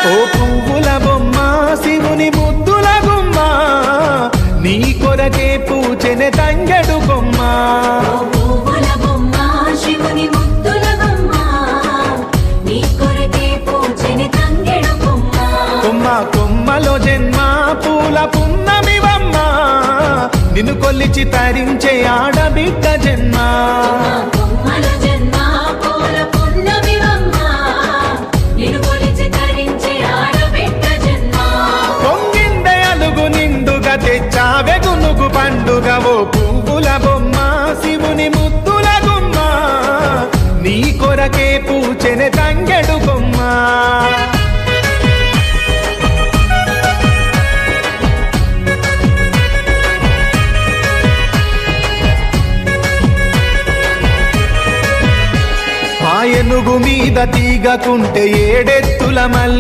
ఓ పువ్వుల బొమ్మ శివుని ముద్దుల గుమ్మ నీ కొరకే పూచెనే తంగెడు కొమ్మ కొమ్మ కొమ్మలో జన్మ పూల పున్నమివమ్మ నిన్ను కొల్లిచి తరించే ఆడబిడ్డ జన్మ పొంగిందే అలుగు నిండుగా తెచ్చావె గునుగు పండుగ ఓ పువ్వుల బొమ్మ శివుని ముద్దుల గుమ్మ నీ కొరకే పూచెనే తంగెడు కొమ్మ ఏనుగు మీద తీగకుంటే ఏడెత్తుల మల్లి